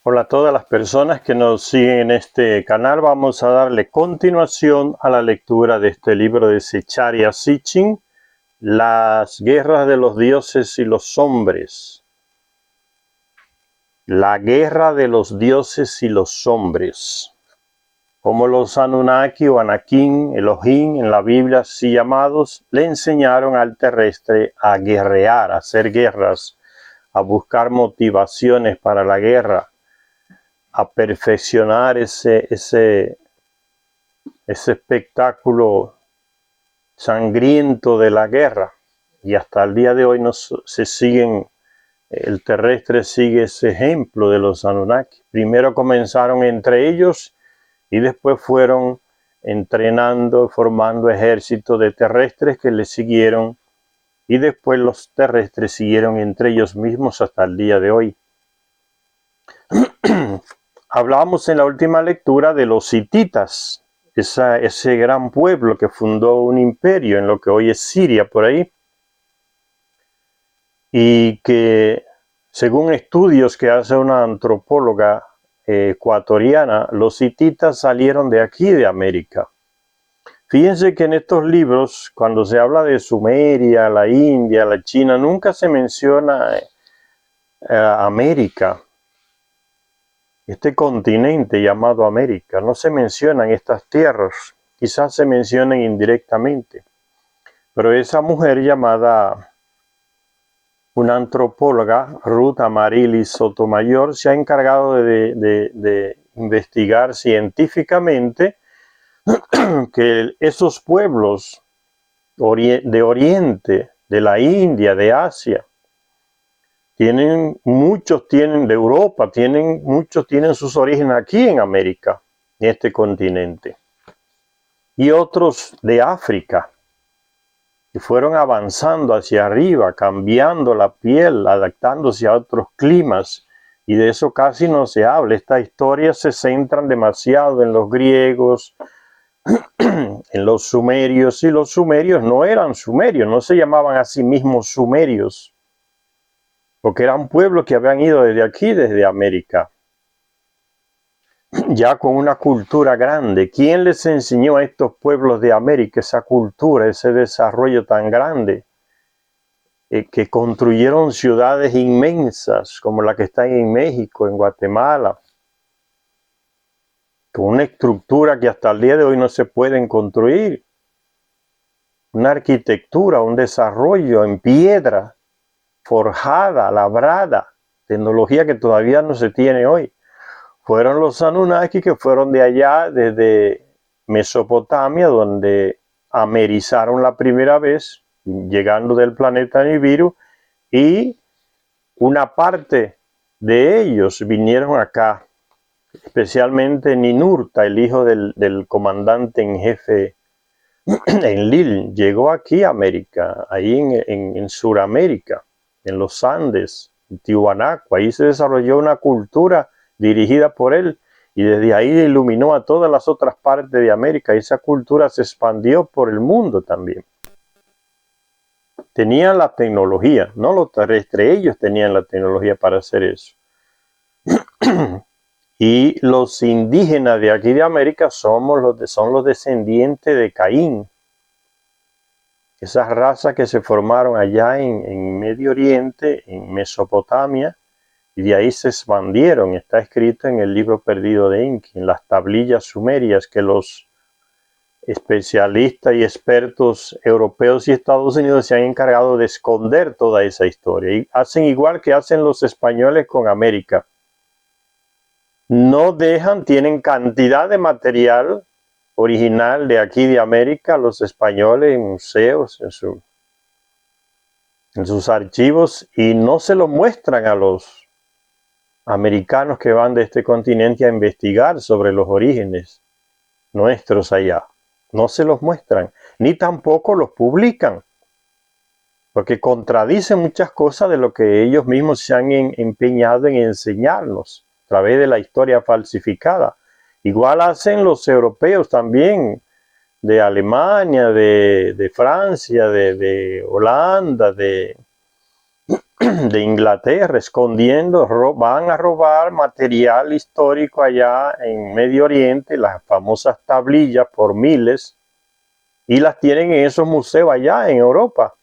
Hola a todas las personas que nos siguen en este canal. Vamos a darle continuación a la lectura de este libro de Zecharia Sitchin, Las guerras de los dioses y los hombres. La guerra de los dioses y los hombres. Como los Anunnaki o Anakim, Elohim en la Biblia así llamados, le enseñaron al terrestre a guerrear, a hacer guerras, a buscar motivaciones para la guerra, a perfeccionar ese espectáculo sangriento de la guerra. Y hasta el día de hoy el terrestre sigue ese ejemplo de los Anunnaki. Primero comenzaron entre ellos y después fueron entrenando, formando ejércitos de terrestres que le siguieron, y después los terrestres siguieron entre ellos mismos hasta el día de hoy. Hablábamos en la última lectura de los hititas, ese gran pueblo que fundó un imperio en lo que hoy es Siria, por ahí, y que según estudios que hace una antropóloga ecuatoriana, los hititas salieron de aquí, de América. Fíjense que en estos libros, cuando se habla de Sumeria, la India, la China, nunca se menciona América. Este continente llamado América, no se mencionan estas tierras, quizás se mencionen indirectamente, pero esa mujer llamada, una antropóloga, Ruth Amaryllis Sotomayor, se ha encargado de investigar científicamente que esos pueblos de Oriente, de la India, de Asia, muchos tienen de Europa, muchos tienen sus orígenes aquí en América, en este continente. Y otros de África, que fueron avanzando hacia arriba, cambiando la piel, adaptándose a otros climas. Y de eso casi no se habla. Estas historias se centran demasiado en los griegos, en los sumerios, y los sumerios no eran sumerios, no se llamaban a sí mismos sumerios, porque eran pueblos que habían ido desde aquí, desde América, ya con una cultura grande. ¿Quién les enseñó a estos pueblos de América esa cultura, ese desarrollo tan grande? Que construyeron ciudades inmensas, como la que está en México, en Guatemala, con una estructura que hasta el día de hoy no se pueden construir. Una arquitectura, un desarrollo en piedra, forjada, labrada, tecnología que todavía no se tiene hoy. Fueron los Anunnaki que fueron de allá, desde Mesopotamia, donde amerizaron la primera vez, llegando del planeta Nibiru, y una parte de ellos vinieron acá, especialmente Ninurta, el hijo del comandante en jefe Enlil, llegó aquí a América, ahí en Sudamérica, en los Andes, en Tiwanaku. Ahí se desarrolló una cultura dirigida por él, y desde ahí iluminó a todas las otras partes de América. Esa cultura se expandió por el mundo también. Tenían la tecnología, no los terrestres, ellos tenían la tecnología para hacer eso. Y los indígenas de aquí de América son los descendientes de Caín. Esas razas que se formaron allá en Medio Oriente, en Mesopotamia, y de ahí se expandieron. Está escrito en el libro perdido de Enki, en las tablillas sumerias, que los especialistas y expertos europeos y Estados Unidos se han encargado de esconder toda esa historia. Y hacen igual que hacen los españoles con América. No dejan, tienen cantidad de material original de aquí de América, los españoles, en museos, en sus archivos, y no se lo muestran a los americanos que van de este continente a investigar sobre los orígenes nuestros allá. No se los muestran, ni tampoco los publican, porque contradicen muchas cosas de lo que ellos mismos se han empeñado en enseñarnos a través de la historia falsificada. Igual hacen los europeos también, de Alemania, de Francia, de Holanda, de de Inglaterra, escondiendo, van a robar material histórico allá en Medio Oriente, las famosas tablillas por miles, y las tienen en esos museos allá en Europa,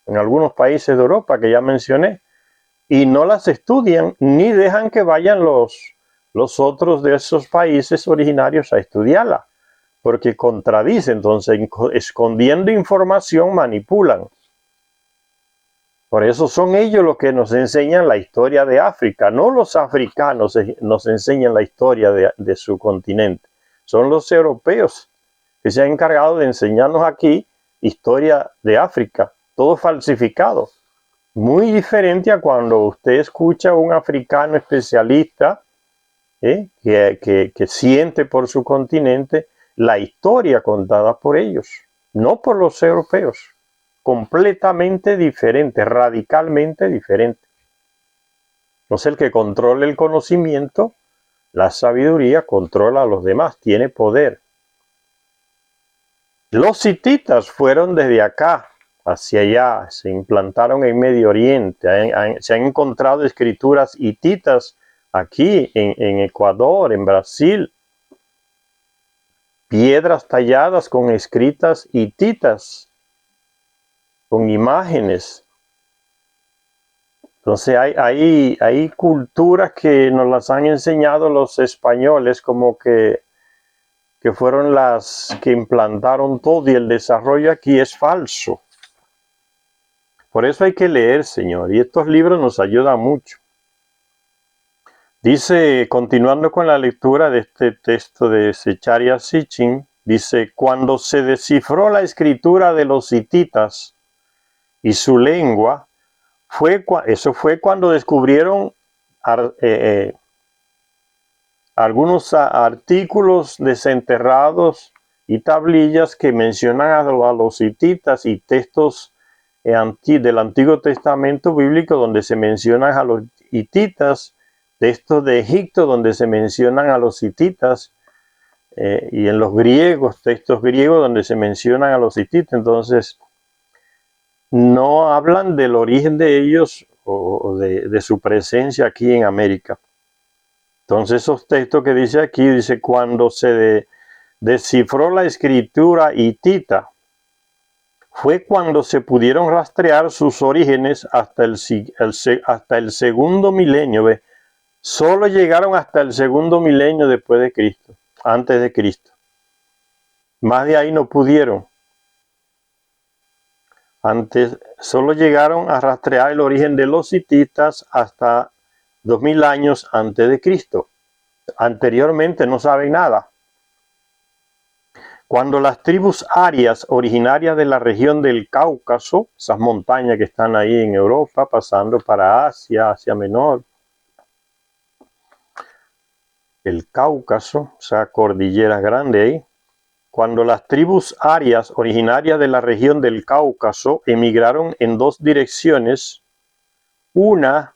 en algunos países de Europa que ya mencioné, y no las estudian ni dejan que vayan los otros de esos países originarios a estudiarla, porque contradice. Entonces, escondiendo información, manipulan. Por eso son ellos los que nos enseñan la historia de África, no los africanos nos enseñan la historia de su continente. Son los europeos que se han encargado de enseñarnos aquí historia de África, todo falsificado. Muy diferente a cuando usted escucha a un africano especialista que siente por su continente la historia contada por ellos, no por los europeos. Completamente diferente, radicalmente diferente. Entonces el que controla el conocimiento, la sabiduría, controla a los demás, tiene poder. Los hititas fueron desde acá hacia allá, se implantaron en Medio Oriente, se han encontrado escrituras hititas aquí en Ecuador, en Brasil, piedras talladas con escritas hititas, con imágenes. Entonces hay culturas que nos las han enseñado los españoles como que fueron las que implantaron todo, y el desarrollo aquí es falso. Por eso hay que leer, Señor, y estos libros nos ayudan mucho. Dice, continuando con la lectura de este texto de Zecharia Sitchin, dice, cuando se descifró la escritura de los hititas y su lengua, eso fue cuando descubrieron algunos artículos desenterrados y tablillas que mencionan a los hititas, y textos del Antiguo Testamento bíblico donde se mencionan a los hititas, textos de Egipto donde se mencionan a los hititas, y en los griegos, textos griegos donde se mencionan a los hititas. Entonces, no hablan del origen de ellos o de su presencia aquí en América. Entonces esos textos que dice aquí, dice, cuando se descifró la escritura hitita, fue cuando se pudieron rastrear sus orígenes hasta el segundo milenio. ¿Ve? Solo llegaron hasta el segundo milenio después de Cristo, antes de Cristo. Más de ahí no pudieron. Antes solo llegaron a rastrear el origen de los hititas hasta 2000 años antes de Cristo. Anteriormente no saben nada. Cuando las tribus arias originarias de la región del Cáucaso, esas montañas que están ahí en Europa, pasando para Asia, Asia Menor, el Cáucaso, o sea, cordilleras grandes ahí, cuando las tribus arias originarias de la región del Cáucaso emigraron en dos direcciones, unas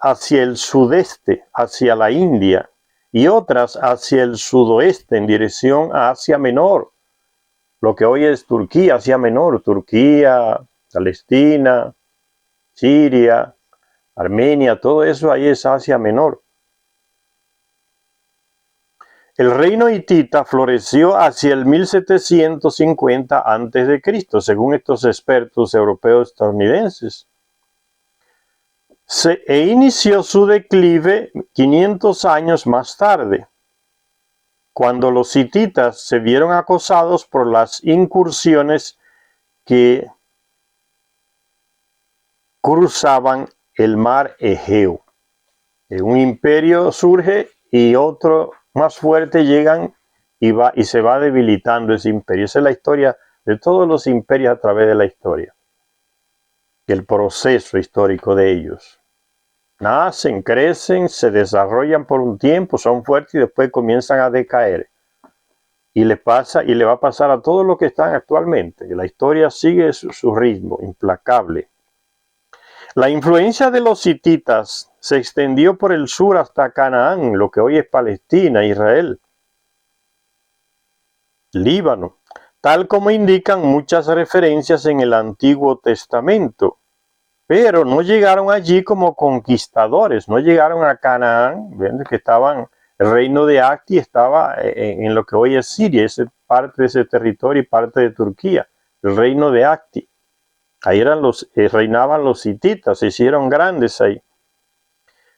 hacia el sudeste, hacia la India, y otras hacia el sudoeste, en dirección a Asia Menor, lo que hoy es Turquía, Asia Menor, Turquía, Palestina, Siria, Armenia, todo eso ahí es Asia Menor. El reino hitita floreció hacia el 1750 a.C., según estos expertos europeos estadounidenses. E inició su declive 500 años más tarde, cuando los hititas se vieron acosados por las incursiones que cruzaban el mar Egeo. Un imperio surge y otro más fuerte llegan y se va debilitando ese imperio. Esa es la historia de todos los imperios a través de la historia. El proceso histórico de ellos. Nacen, crecen, se desarrollan por un tiempo, son fuertes y después comienzan a decaer. Y le va a pasar a todos los que están actualmente. La historia sigue su ritmo, implacable. La influencia de los hititas se extendió por el sur hasta Canaán, lo que hoy es Palestina, Israel, Líbano, tal como indican muchas referencias en el Antiguo Testamento. Pero no llegaron allí como conquistadores, no llegaron a Canaán, ¿ven? Que estaban, el reino de Acti estaba en lo que hoy es Siria, es parte de ese territorio y parte de Turquía, el reino de Acti. Ahí reinaban los hititas, se hicieron grandes ahí.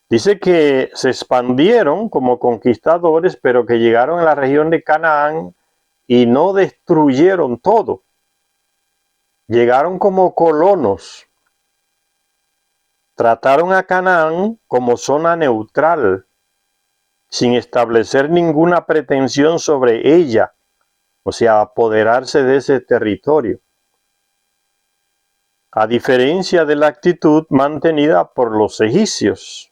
Dice que se expandieron como conquistadores, pero que llegaron a la región de Canaán y no destruyeron todo. Llegaron como colonos. Trataron a Canaán como zona neutral, sin establecer ninguna pretensión sobre ella, o sea, apoderarse de ese territorio. A diferencia de la actitud mantenida por los egipcios.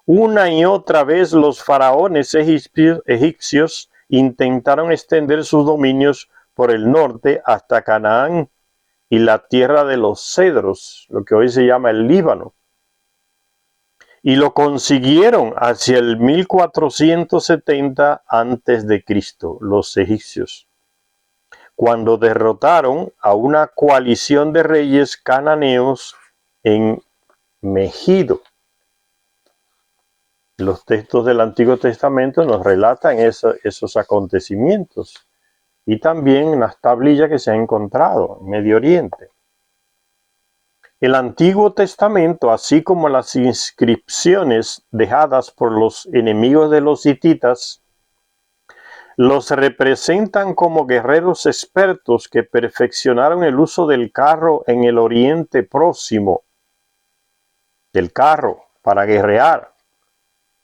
Una y otra vez los faraones egipcios intentaron extender sus dominios por el norte hasta Canaán y la tierra de los cedros, lo que hoy se llama el Líbano. Y lo consiguieron hacia el 1470 a.C., los egipcios, cuando derrotaron a una coalición de reyes cananeos en Megido. Los textos del Antiguo Testamento nos relatan esos acontecimientos y también las tablillas que se han encontrado en Medio Oriente. El Antiguo Testamento, así como las inscripciones dejadas por los enemigos de los hititas, los representan como guerreros expertos que perfeccionaron el uso del carro en el Oriente Próximo. Del carro para guerrear.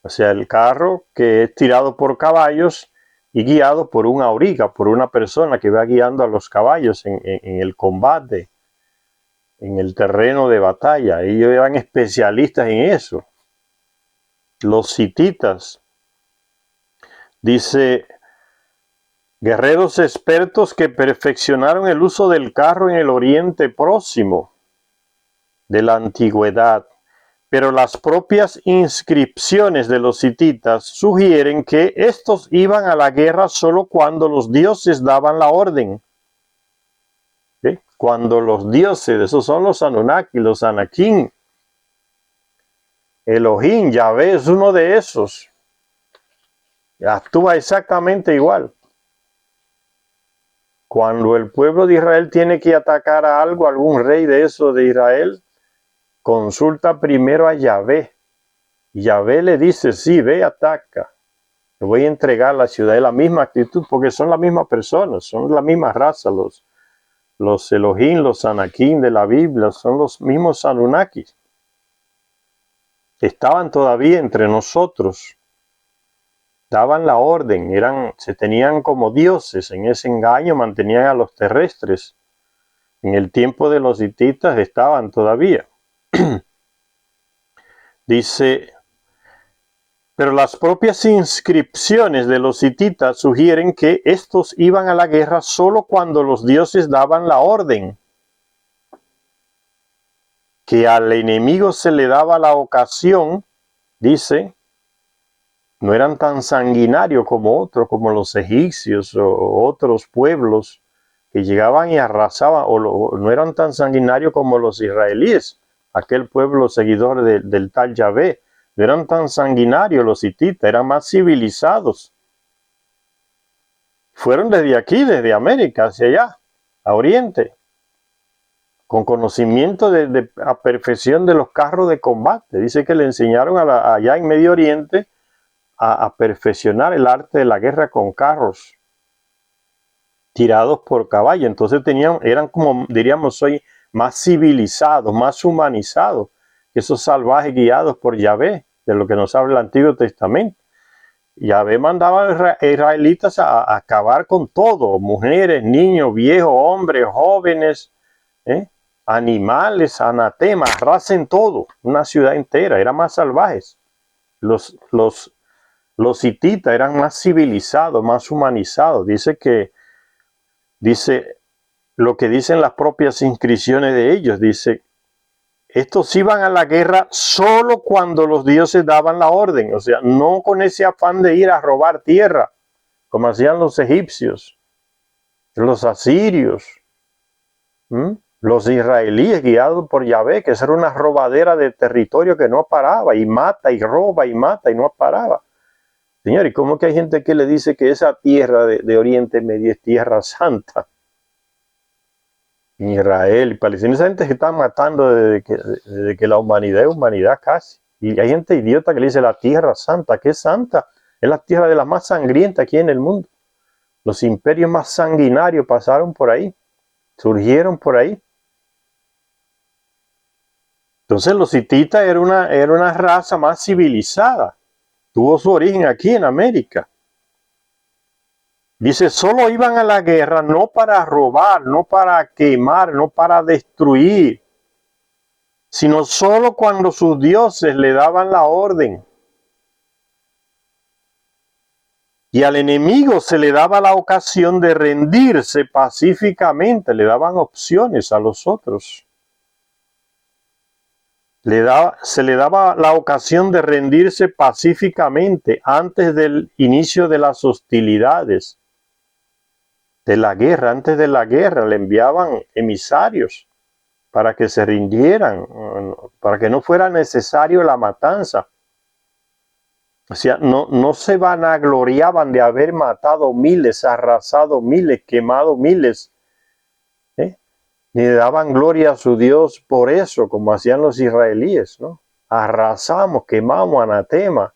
O sea, el carro que es tirado por caballos y guiado por un auriga, por una persona que va guiando a los caballos en el combate, en el terreno de batalla. Ellos eran especialistas en eso. Los hititas, dice, guerreros expertos que perfeccionaron el uso del carro en el Oriente Próximo de la antigüedad. Pero las propias inscripciones de los hititas sugieren que estos iban a la guerra solo cuando los dioses daban la orden. ¿Sí? Cuando los dioses, esos son los Anunnaki, los Anakim, Elohim, Yahvé es uno de esos. Actúa exactamente igual. Cuando el pueblo de Israel tiene que atacar a algo, algún rey de eso de Israel, consulta primero a Yahvé. Yahvé le dice, sí, ve, ataca. Te voy a entregar la ciudad. Es la misma actitud porque son las mismas personas, son la misma raza. Los Elohim, los Anakim de la Biblia, son los mismos Anunnakis. Estaban todavía entre nosotros. Daban la orden, se tenían como dioses. En ese engaño mantenían a los terrestres. En el tiempo de los hititas estaban todavía. Dice, pero las propias inscripciones de los hititas sugieren que estos iban a la guerra solo cuando los dioses daban la orden. Que al enemigo se le daba la ocasión, dice, no eran tan sanguinarios como otros, como los egipcios o otros pueblos que llegaban y arrasaban, o no eran tan sanguinarios como los israelíes, aquel pueblo seguidor del tal Yahvé. No eran tan sanguinarios los hititas, eran más civilizados. Fueron desde aquí, desde América hacia allá, a Oriente, con conocimiento de a perfección de los carros de combate. Dice que le enseñaron allá en Medio Oriente a perfeccionar el arte de la guerra con carros tirados por caballo. Entonces eran como, diríamos hoy, más civilizados, más humanizados que esos salvajes guiados por Yahvé, de lo que nos habla el Antiguo Testamento. Yahvé mandaba a los israelitas a acabar con todo, mujeres, niños, viejos, hombres, jóvenes, animales, anatemas, arrasen todo, una ciudad entera, eran más salvajes. Los hititas eran más civilizados, más humanizados. Dice lo que dicen las propias inscripciones de ellos, dice, estos iban a la guerra solo cuando los dioses daban la orden, o sea, no con ese afán de ir a robar tierra, como hacían los egipcios, los asirios, Los israelíes guiados por Yahvé, que esa era una robadera de territorio que no paraba, y mata y roba y mata y no paraba. Señor, ¿y cómo que hay gente que le dice que esa tierra de Oriente Medio es tierra santa? Israel y Palestina, esa gente que está matando desde que la humanidad es humanidad casi. Y hay gente idiota que le dice la tierra santa. ¿Qué es santa? Es la tierra de las más sangrientas aquí en el mundo. Los imperios más sanguinarios pasaron por ahí, surgieron por ahí. Entonces los hititas era una raza más civilizada. Tuvo su origen aquí en América. Dice, solo iban a la guerra no para robar, no para quemar, no para destruir, sino solo cuando sus dioses le daban la orden. Y al enemigo se le daba la ocasión de rendirse pacíficamente, le daban opciones a los otros. Se le daba la ocasión de rendirse pacíficamente antes del inicio de las hostilidades, de la guerra. Antes de la guerra le enviaban emisarios para que se rindieran, para que no fuera necesario la matanza. O sea, no se vanagloriaban de haber matado miles, arrasado miles, quemado miles, ni daban gloria a su Dios por eso, como hacían los israelíes, ¿no? Arrasamos, quemamos, anatema,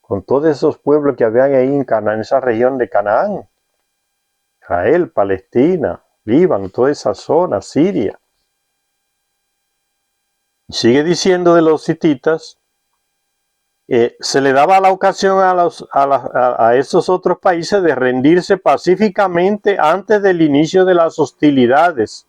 con todos esos pueblos que habían ahí en esa región de Canaán, Israel, Palestina, Líbano, toda esa zona, Siria. Sigue diciendo de los hititas, se le daba la ocasión a esos otros países de rendirse pacíficamente antes del inicio de las hostilidades,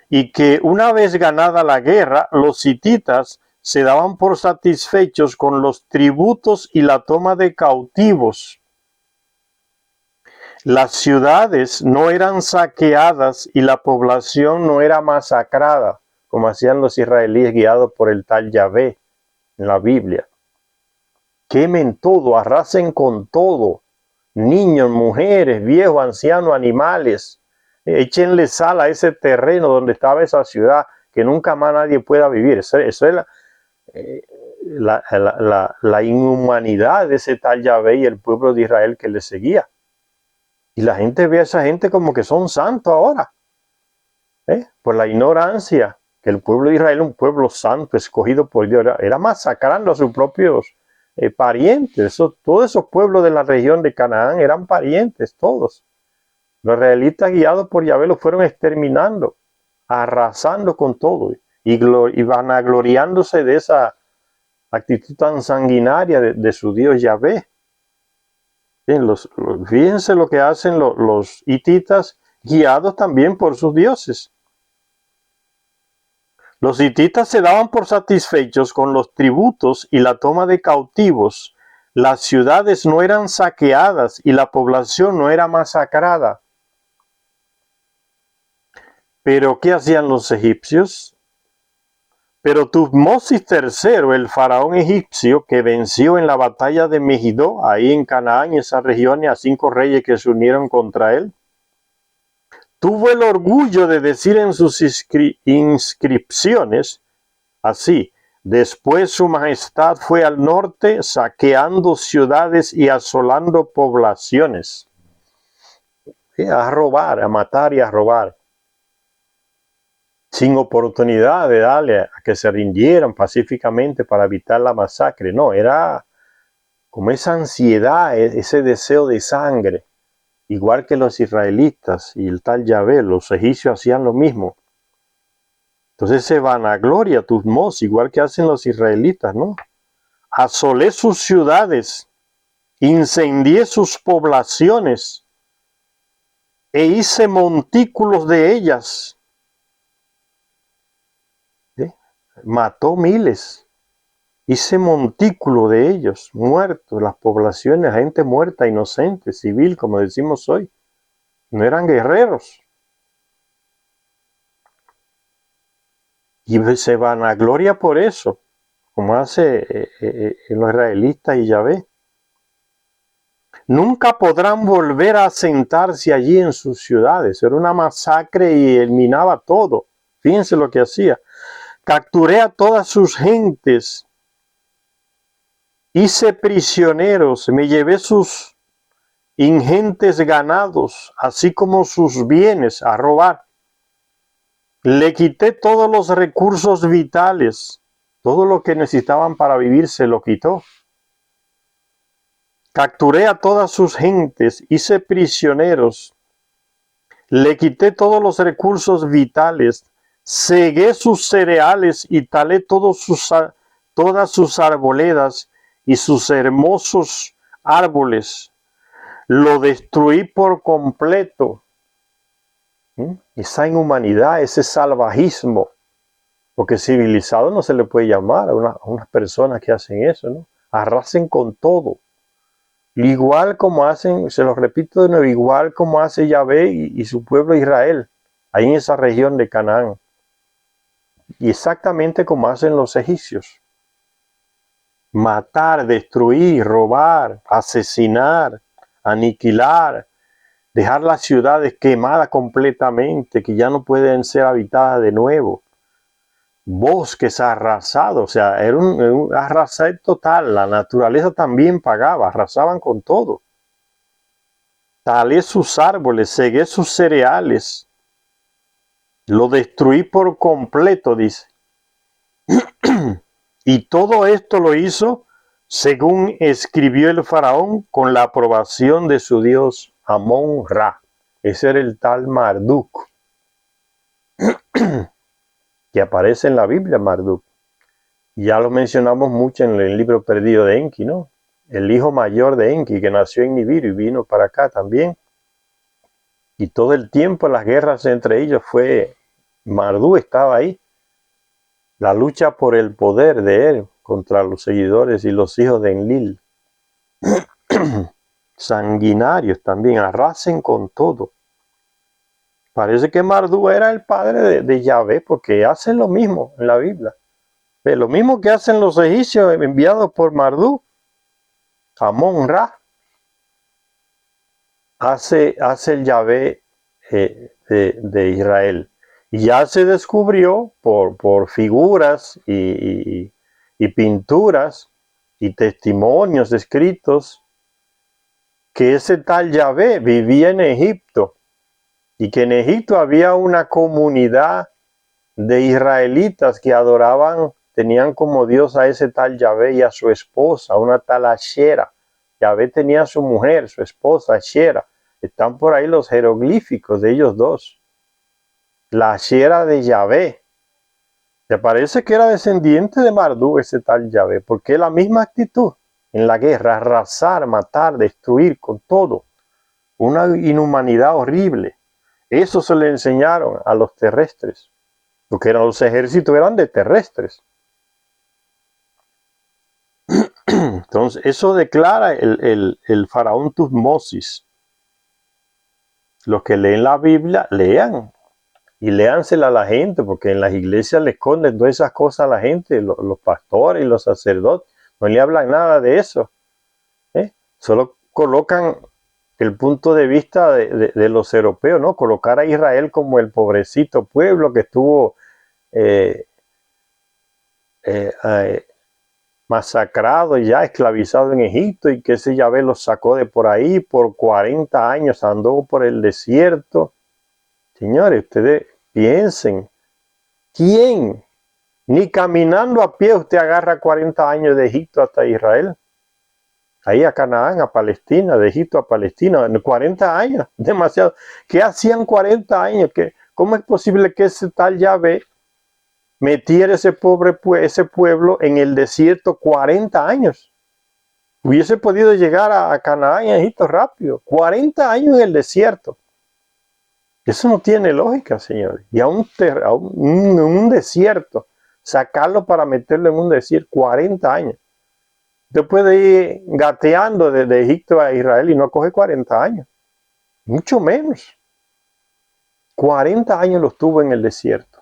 y que una vez ganada la guerra, los hititas se daban por satisfechos con los tributos y la toma de cautivos. Las ciudades no eran saqueadas y la población no era masacrada, como hacían los israelíes guiados por el tal Yahvé en la Biblia. Quemen todo, arrasen con todo, niños, mujeres, viejos, ancianos, animales. Échenle sal a ese terreno donde estaba esa ciudad, que nunca más nadie pueda vivir. Eso es la inhumanidad de ese tal Yahvé y el pueblo de Israel que le seguía. Y la gente ve a esa gente como que son santos ahora, por la ignorancia, que el pueblo de Israel es un pueblo santo, escogido por Dios, era masacrando a sus propios parientes. Todos esos pueblos de la región de Canaán eran parientes, todos. Los israelitas guiados por Yahvé los fueron exterminando, arrasando con todo y vanagloriándose de esa actitud tan sanguinaria de su Dios Yahvé. Bien, fíjense lo que hacen los hititas guiados también por sus dioses. Los hititas se daban por satisfechos con los tributos y la toma de cautivos. Las ciudades no eran saqueadas y la población no era masacrada. ¿Pero qué hacían los egipcios? Pero Tutmosis III, el faraón egipcio que venció en la batalla de Megiddo, ahí en Canaán, en esa región, a 5 reyes que se unieron contra él, tuvo el orgullo de decir en sus inscripciones, así: después su majestad fue al norte saqueando ciudades y asolando poblaciones. A robar, a matar y a robar, sin oportunidad de darle a que se rindieran pacíficamente para evitar la masacre. No, era como esa ansiedad, ese deseo de sangre. Igual que los israelitas y el tal Yahvé, los egipcios hacían lo mismo. Entonces se vanagloria Tutmos, igual que hacen los israelitas, ¿no? Asolé sus ciudades, incendié sus poblaciones e hice montículos de ellas. Mató miles, hice montículo de ellos, muertos, las poblaciones, gente muerta, inocente, civil, como decimos hoy. No eran guerreros. Y se vanagloria por eso, como hace los israelitas y Yahvé. Nunca podrán volver a asentarse allí en sus ciudades. Era una masacre y eliminaba todo. Fíjense lo que hacía. Capturé a todas sus gentes, hice prisioneros, me llevé sus ingentes ganados, así como sus bienes a robar. Le quité todos los recursos vitales, todo lo que necesitaban para vivir se lo quitó. Capturé a todas sus gentes, hice prisioneros, le quité todos los recursos vitales, cegué sus cereales y talé todas sus arboledas y sus hermosos árboles. Lo destruí por completo. Esa inhumanidad, ese salvajismo, porque civilizado no se le puede llamar a unas personas que hacen eso, ¿no? Arrasen con todo. Igual como hacen, se lo repito de nuevo, igual como hace Yahvé y su pueblo Israel, ahí en esa región de Canaán. Y exactamente como hacen los egipcios. Matar, destruir, robar, asesinar, aniquilar, dejar las ciudades quemadas completamente, que ya no pueden ser habitadas de nuevo. Bosques arrasados, o sea, era un arrasar total. La naturaleza también pagaba, arrasaban con todo. Talé sus árboles, cegué sus cereales, lo destruí por completo, dice. Y todo esto lo hizo según escribió el faraón con la aprobación de su dios Amón-Ra. Ese era el tal Marduk, que aparece en la Biblia, Marduk. Ya lo mencionamos mucho en el libro perdido de Enki, ¿no? El hijo mayor de Enki, que nació en Nibiru y vino para acá también. Y todo el tiempo las guerras entre ellos fue, Marduk estaba ahí. La lucha por el poder de él contra los seguidores y los hijos de Enlil. Sanguinarios también, arrasen con todo. Parece que Marduk era el padre de Yahvé, porque hacen lo mismo en la Biblia. Lo mismo que hacen los egipcios enviados por Marduk, Amón-Ra, hace el Yahvé de Israel. Y ya se descubrió por figuras y pinturas y testimonios escritos que ese tal Yahvé vivía en Egipto y que en Egipto había una comunidad de israelitas que adoraban, tenían como Dios a ese tal Yahvé y a su esposa, una tal Ashera. Yahvé tenía a su mujer, su esposa Ashera. Están por ahí los jeroglíficos de ellos dos. La Ashera de Yahvé. ¿Te parece que era descendiente de Marduk ese tal Yahvé? Porque es la misma actitud en la guerra, arrasar, matar, destruir con todo. Una inhumanidad horrible. Eso se le enseñaron a los terrestres. Porque los ejércitos eran de terrestres. Entonces, eso declara el faraón Tutmosis. Los que leen la Biblia, lean. Y léansela a la gente, porque en las iglesias le esconden todas esas cosas a la gente, los pastores y los sacerdotes. No le hablan nada de eso. Solo colocan el punto de vista de los europeos, ¿no? Colocar a Israel como el pobrecito pueblo que estuvo masacrado y ya esclavizado en Egipto, y que ese Yahvé los sacó de por ahí por 40 años, andó por el desierto. Señores, ustedes piensen, ¿quién? Ni caminando a pie usted agarra 40 años de Egipto hasta Israel. Ahí a Canaán, a Palestina, de Egipto a Palestina, en 40 años, demasiado. ¿Qué hacían 40 años? ¿Cómo es posible que ese tal Yahvé metiera ese pueblo en el desierto 40 años? Hubiese podido llegar a Canaán y a Egipto rápido. 40 años en el desierto. Eso no tiene lógica, señores. Y a un desierto, sacarlo para meterlo en un desierto 40 años. Usted puede ir gateando desde Egipto a Israel y no coge 40 años. Mucho menos. 40 años los tuvo en el desierto.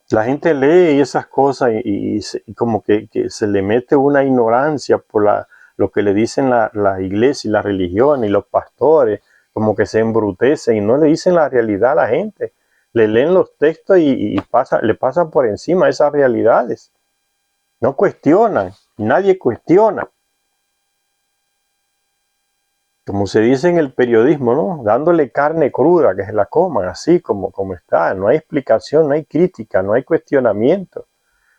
La gente lee esas cosas y como que se le mete una ignorancia por lo que le dicen la iglesia y la religión y los pastores, como que se embrutecen y no le dicen la realidad a la gente. Le leen los textos y le pasan por encima esas realidades. No cuestionan, nadie cuestiona. Como se dice en el periodismo, ¿no? Dándole carne cruda, que se la coman así como está. No hay explicación, no hay crítica, no hay cuestionamiento.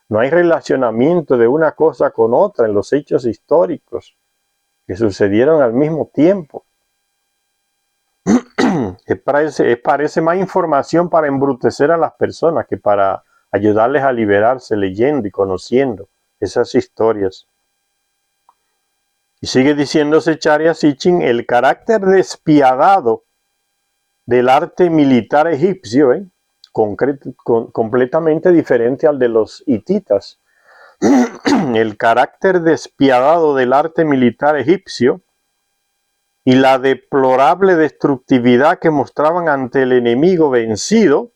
No hay relacionamiento de una cosa con otra en los hechos históricos que sucedieron al mismo tiempo. Parece más información para embrutecer a las personas que para ayudarles a liberarse leyendo y conociendo esas historias. Y sigue diciendo Zecharia Sitchin, el carácter despiadado del arte militar egipcio, completamente diferente al de los hititas. El carácter despiadado del arte militar egipcio y la deplorable destructividad que mostraban ante el enemigo vencido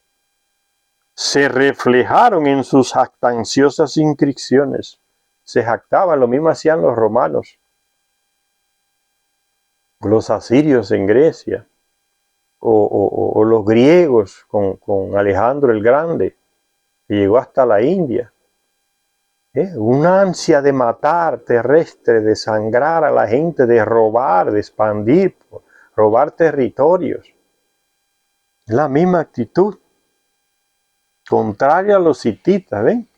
se reflejaron en sus jactanciosas inscripciones. Se jactaban, lo mismo hacían los romanos, los asirios en Grecia, o los griegos con Alejandro el Grande, que llegó hasta la India. Una ansia de matar terrestre, de sangrar a la gente, de robar, de expandir, robar territorios. Es la misma actitud, contraria a los hititas, ¿ven?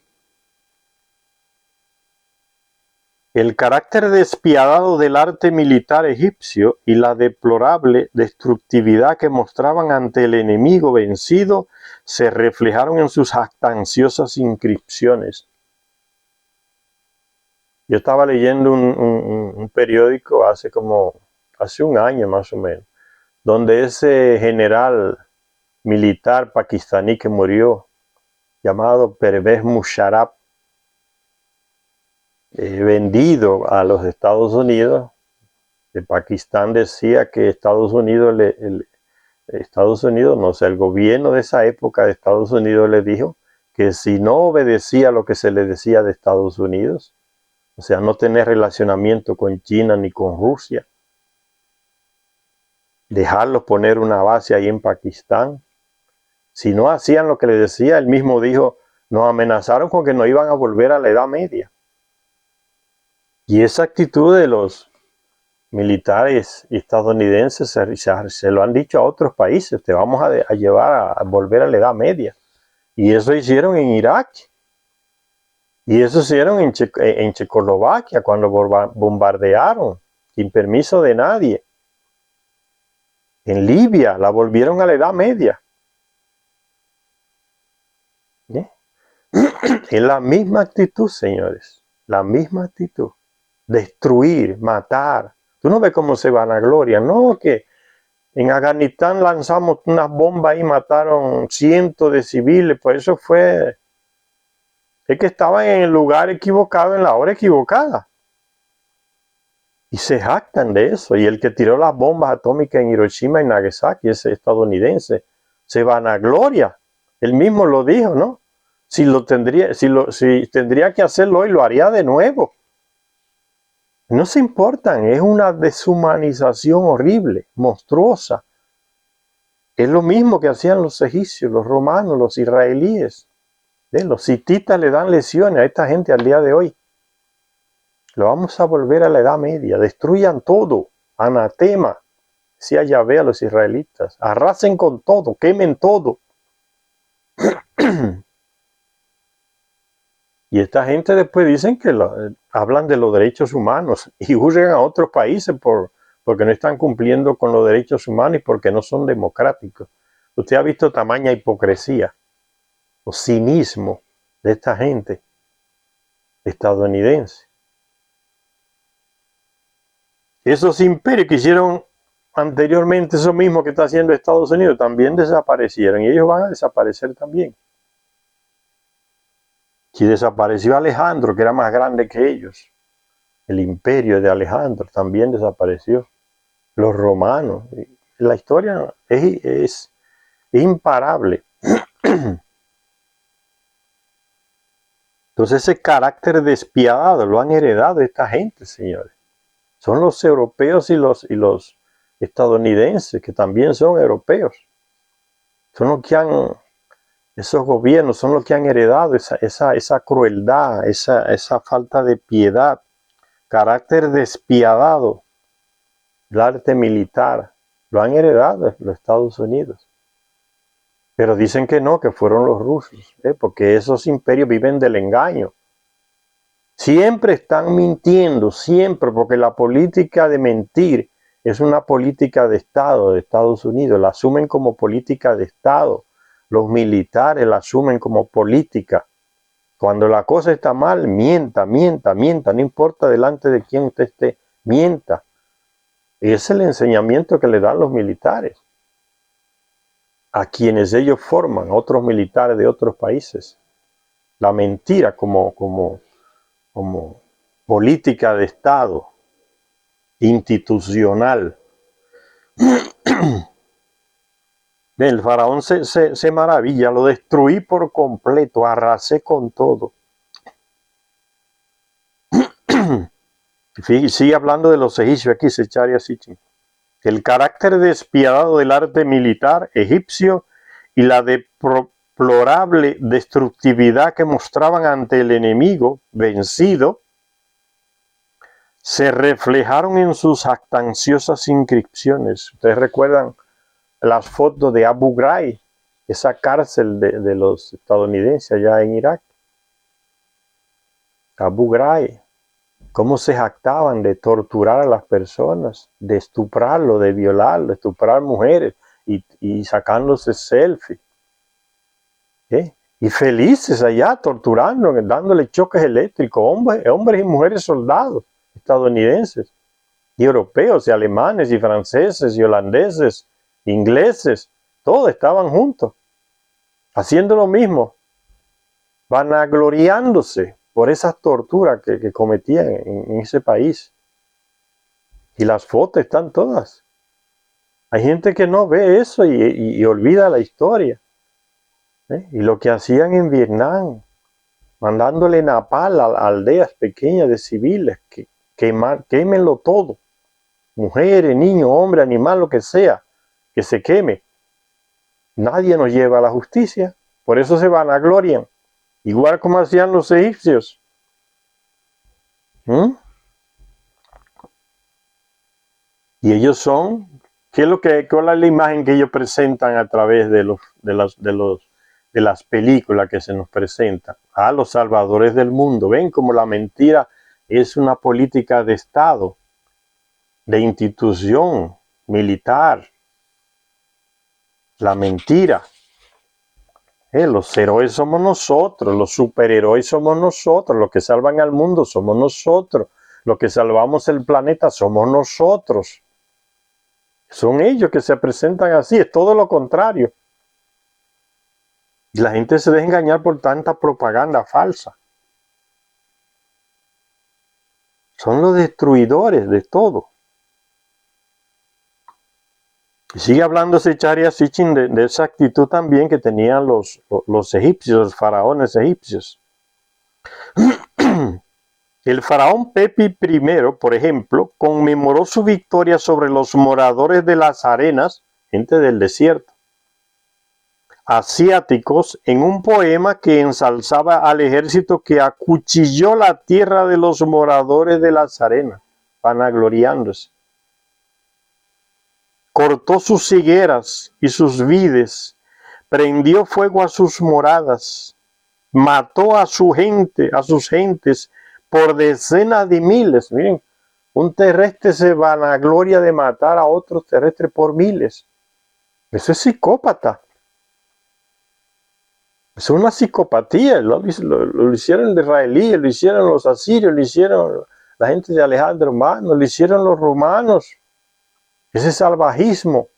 El carácter despiadado del arte militar egipcio y la deplorable destructividad que mostraban ante el enemigo vencido se reflejaron en sus jactanciosas inscripciones. Yo estaba leyendo un periódico hace un año más o menos, donde ese general militar pakistaní que murió, llamado Pervez Musharraf, vendido a los Estados Unidos, de Pakistán decía que el gobierno de esa época de Estados Unidos le dijo que si no obedecía lo que se le decía de Estados Unidos, o sea, no tener relacionamiento con China ni con Rusia, dejarlos poner una base ahí en Pakistán, si no hacían lo que le decía, él mismo dijo, nos amenazaron con que no iban a volver a la Edad Media. Y esa actitud de los militares estadounidenses se lo han dicho a otros países, te vamos a llevar a volver a la Edad Media. Y eso hicieron en Irak. Y eso hicieron en Checoslovaquia cuando bombardearon sin permiso de nadie. En Libia la volvieron a la Edad Media. Es la misma actitud, señores. La misma actitud. Destruir, matar. Tú no ves cómo se vanagloria. No, que en Afganistán lanzamos unas bombas y mataron cientos de civiles. Pues eso fue... Es que estaban en el lugar equivocado, en la hora equivocada. Y se jactan de eso. Y el que tiró las bombas atómicas en Hiroshima y Nagasaki, ese estadounidense, se vanagloria. Él mismo lo dijo, ¿no? Si tendría que hacerlo hoy, lo haría de nuevo. No se importan, es una deshumanización horrible, monstruosa. Es lo mismo que hacían los egipcios, los romanos, los israelíes. Los hititas le dan lesiones a esta gente al día de hoy. Lo vamos a volver a la Edad Media. Destruyan todo. Anatema. Decía Yahvé a los israelitas. Arrasen con todo. Quemen todo. Y esta gente después dicen que hablan de los derechos humanos y huyen a otros países porque no están cumpliendo con los derechos humanos y porque no son democráticos. Usted ha visto tamaña hipocresía o cinismo de esta gente estadounidense. Esos imperios que hicieron anteriormente, eso mismo que está haciendo Estados Unidos, también desaparecieron y ellos van a desaparecer también. Si desapareció Alejandro, que era más grande que ellos, el imperio de Alejandro también desapareció. Los romanos, la historia es imparable. Entonces ese carácter despiadado lo han heredado esta gente, señores. Son los europeos y los estadounidenses, que también son europeos. Son los que esos gobiernos son los que han heredado esa crueldad, esa falta de piedad, carácter despiadado, el arte militar. Lo han heredado los Estados Unidos. Pero dicen que no, que fueron los rusos, porque esos imperios viven del engaño. Siempre están mintiendo, siempre, porque la política de mentir es una política de Estado de Estados Unidos. La asumen como política de Estado. Los militares la asumen como política. Cuando la cosa está mal, mienta, mienta, mienta. No importa delante de quién usted esté, mienta. Ese es el enseñamiento que le dan los militares a quienes ellos forman, otros militares de otros países. La mentira como política de Estado, institucional. El faraón se maravilla, lo destruí por completo, arrasé con todo. Sigue hablando de los egipcios aquí, Secharia Sitchin. El carácter despiadado del arte militar egipcio y la deplorable destructividad que mostraban ante el enemigo vencido se reflejaron en sus jactanciosas inscripciones. Ustedes recuerdan las fotos de Abu Ghraib, esa cárcel de los estadounidenses allá en Irak. Abu Ghraib, cómo se jactaban de torturar a las personas, de estuprarlo, de violarlo, de estuprar mujeres y sacándose selfies. Y felices allá, torturando, dándole choques eléctricos, hombres y mujeres soldados estadounidenses, y europeos, y alemanes, y franceses, y holandeses, ingleses, todos estaban juntos, haciendo lo mismo, vanagloriándose por esas torturas que cometían en ese país. Y las fotos están todas. Hay gente que no ve eso y olvida la historia. Y lo que hacían en Vietnam, mandándole napal a aldeas pequeñas de civiles, que quémenlo todo. Mujeres, niños, hombres, animal, lo que sea, que se queme. Nadie nos lleva a la justicia. Por eso se vanaglorian. Igual como hacían los egipcios. Y ellos son, ¿cuál es la imagen que ellos presentan a través de las películas que se nos presentan? Los salvadores del mundo. Ven como la mentira es una política de Estado, de institución militar. La mentira. Los héroes somos nosotros, los superhéroes somos nosotros, los que salvan al mundo somos nosotros, los que salvamos el planeta somos nosotros. Son ellos que se presentan así, es todo lo contrario. Y la gente se deja engañar por tanta propaganda falsa. Son los destruidores de todo. Y sigue hablando Secharia Sitchin de esa actitud también que tenían los egipcios, los faraones egipcios. El faraón Pepi I, por ejemplo, conmemoró su victoria sobre los moradores de las arenas, gente del desierto, asiáticos, en un poema que ensalzaba al ejército que acuchilló la tierra de los moradores de las arenas, vanagloriándose. Cortó sus higueras y sus vides, prendió fuego a sus moradas, mató a su gente, a sus gentes, por decenas de miles. Miren, un terrestre se vanagloria de matar a otros terrestres por miles. Eso es psicópata. Es una psicopatía. Lo hicieron los israelíes, lo hicieron los asirios, lo hicieron la gente de Alejandro Magno, lo hicieron los romanos. Ese salvajismo.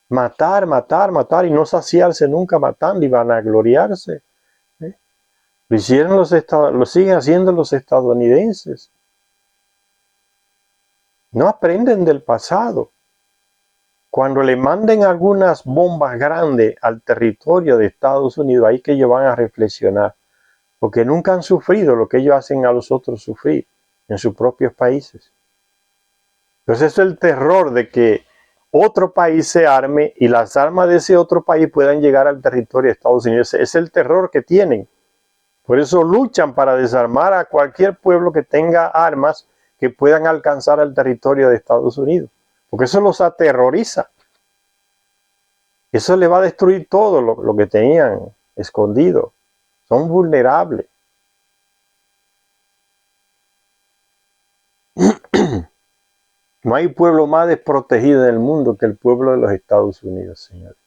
Matar, matar, matar y no saciarse nunca matando y vanagloriarse. Lo siguen haciendo los estadounidenses. No aprenden del pasado. Cuando le manden algunas bombas grandes al territorio de Estados Unidos, ahí que ellos van a reflexionar. Porque nunca han sufrido lo que ellos hacen a los otros sufrir en sus propios países. Entonces eso es el terror de que otro país se arme y las armas de ese otro país puedan llegar al territorio de Estados Unidos. Ese es el terror que tienen. Por eso luchan para desarmar a cualquier pueblo que tenga armas que puedan alcanzar el territorio de Estados Unidos. Porque eso los aterroriza. Eso le va a destruir todo lo que tenían escondido. Son vulnerables. No hay pueblo más desprotegido del mundo que el pueblo de los Estados Unidos, señores.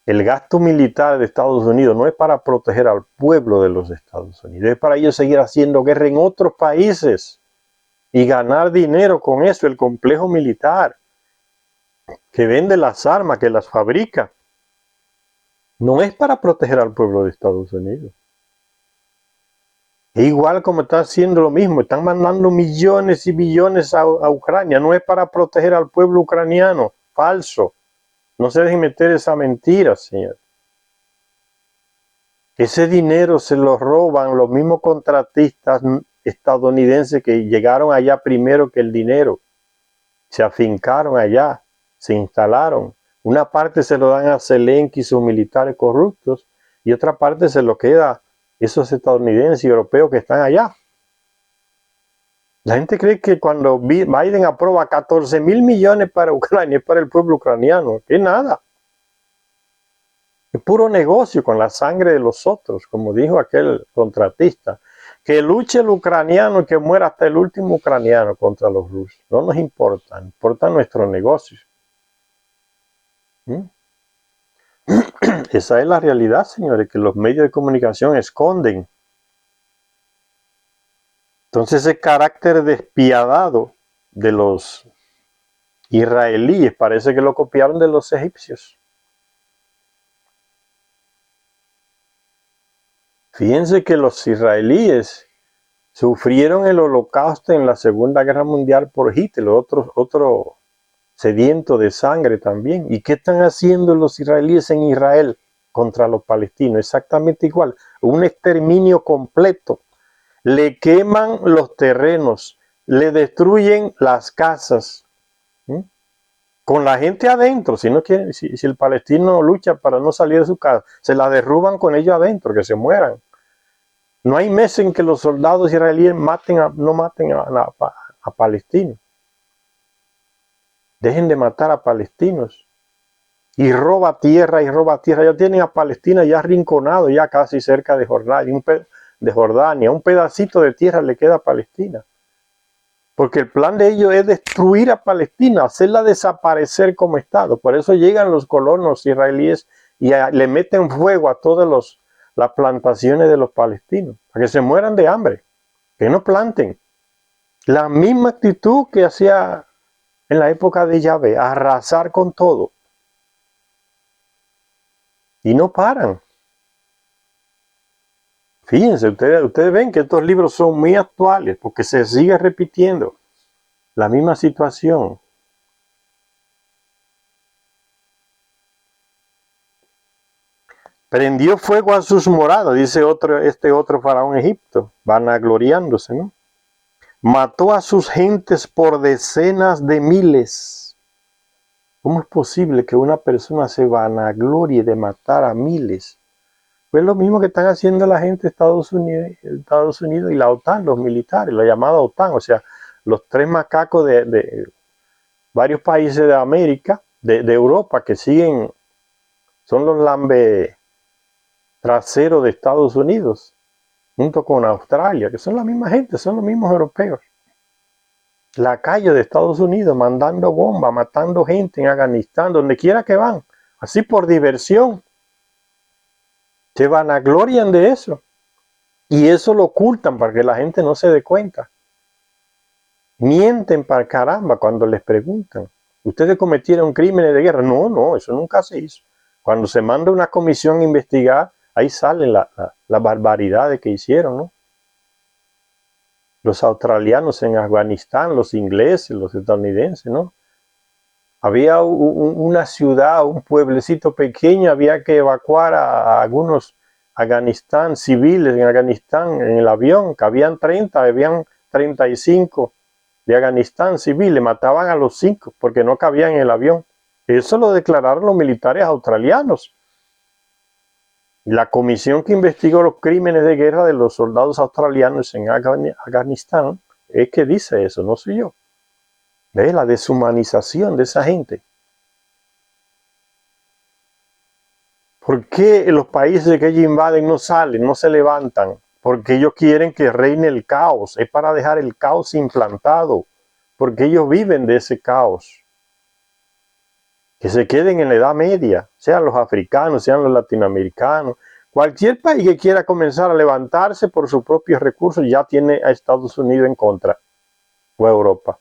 El gasto militar de Estados Unidos no es para proteger al pueblo de los Estados Unidos, es para ellos seguir haciendo guerra en otros países y ganar dinero con eso, el complejo militar que vende las armas, que las fabrica. No es para proteger al pueblo de Estados Unidos. Es igual como están haciendo lo mismo, están mandando millones y billones a Ucrania, no es para proteger al pueblo ucraniano, falso. No se dejen meter esa mentira, señor. Ese dinero se lo roban los mismos contratistas estadounidenses que llegaron allá primero que el dinero. Se afincaron allá, se instalaron. Una parte se lo dan a Zelensky y sus militares corruptos y otra parte se lo queda esos estadounidenses y europeos que están allá. La gente cree que cuando Biden aprueba 14.000 millones para Ucrania es para el pueblo ucraniano, que nada. Es puro negocio con la sangre de los otros, como dijo aquel contratista. Que luche el ucraniano y que muera hasta el último ucraniano contra los rusos. No nos importa, importa nuestro negocio. Esa es la realidad, señores, que los medios de comunicación esconden. Entonces ese carácter despiadado de los israelíes parece que lo copiaron de los egipcios. Fíjense que los israelíes sufrieron el holocausto en la Segunda Guerra Mundial por Hitler, otro sediento de sangre también. ¿Y qué están haciendo los israelíes en Israel contra los palestinos? Exactamente igual, un exterminio completo. Le queman los terrenos, le destruyen las casas, con la gente adentro. Si el palestino lucha para no salir de su casa, se la derruban con ellos adentro, que se mueran. No hay mes en que los soldados israelíes no maten a palestinos. Dejen de matar a palestinos. Y roba tierra. Ya tienen a Palestina ya arrinconado, ya casi cerca de Jordania. Un pedacito de tierra le queda a Palestina. Porque el plan de ellos es destruir a Palestina, hacerla desaparecer como Estado. Por eso llegan los colonos israelíes y le meten fuego a todas las plantaciones de los palestinos, para que se mueran de hambre, que no planten. La misma actitud que hacía en la época de Yahvé, arrasar con todo. Y no paran. Fíjense, ustedes ven que estos libros son muy actuales, porque se sigue repitiendo la misma situación. Prendió fuego a sus moradas, dice este otro faraón Egipto, vanagloriándose, ¿no? Mató a sus gentes por decenas de miles. ¿Cómo es posible que una persona se vanaglorie de matar a miles? Pues lo mismo que están haciendo la gente de Estados Unidos y la OTAN, los militares, la llamada OTAN, o sea, los tres macacos de varios países de América, de Europa, que siguen, son los lambe traseros de Estados Unidos, junto con Australia, que son la misma gente, son los mismos europeos. La calle de Estados Unidos mandando bombas, matando gente en Afganistán, donde quiera que van, así por diversión. Se vanaglorian de eso. Y eso lo ocultan para que la gente no se dé cuenta. Mienten para caramba cuando les preguntan. ¿Ustedes cometieron crímenes de guerra? No, eso nunca se hizo. Cuando se manda una comisión a investigar, ahí salen las barbaridades que hicieron, ¿no? Los australianos en Afganistán, los ingleses, los estadounidenses, ¿no? Había una ciudad, un pueblecito pequeño, había que evacuar a algunos civiles en Afganistán en el avión, que habían 30, habían 35 de Afganistán civiles, mataban a los 5 porque no cabían en el avión. Eso lo declararon los militares australianos. La comisión que investigó los crímenes de guerra de los soldados australianos en Afganistán es que dice eso, no soy yo. ¿Ves? La deshumanización de esa gente. ¿Por qué los países que ellos invaden no salen, no se levantan? Porque ellos quieren que reine el caos. Es para dejar el caos implantado. Porque ellos viven de ese caos. Que se queden en la Edad Media, sean los africanos, sean los latinoamericanos. Cualquier país que quiera comenzar a levantarse por sus propios recursos ya tiene a Estados Unidos en contra, o a Europa.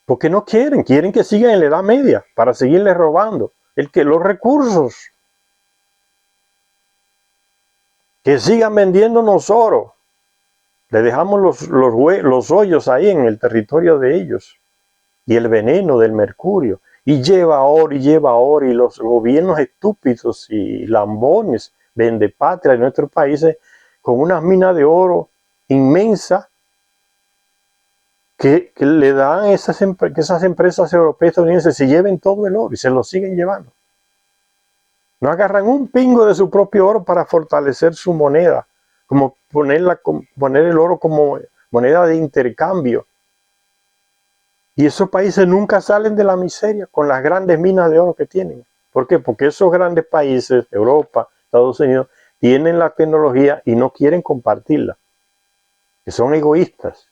Porque no quieren que sigan en la Edad Media para seguirles robando los recursos. Que sigan vendiéndonos oro. Le dejamos los hoyos ahí en el territorio de ellos. Y el veneno del mercurio. Y lleva oro, y los gobiernos estúpidos y lambones, vendepatria de nuestros países, con unas minas de oro inmensas que le dan que esas empresas europeas estadounidenses se lleven todo el oro y se lo siguen llevando. No agarran un pingo de su propio oro para fortalecer su moneda, como poner el oro como moneda de intercambio. Y esos países nunca salen de la miseria con las grandes minas de oro que tienen. ¿Por qué? Porque esos grandes países, Europa, Estados Unidos, tienen la tecnología y no quieren compartirla. Que son egoístas.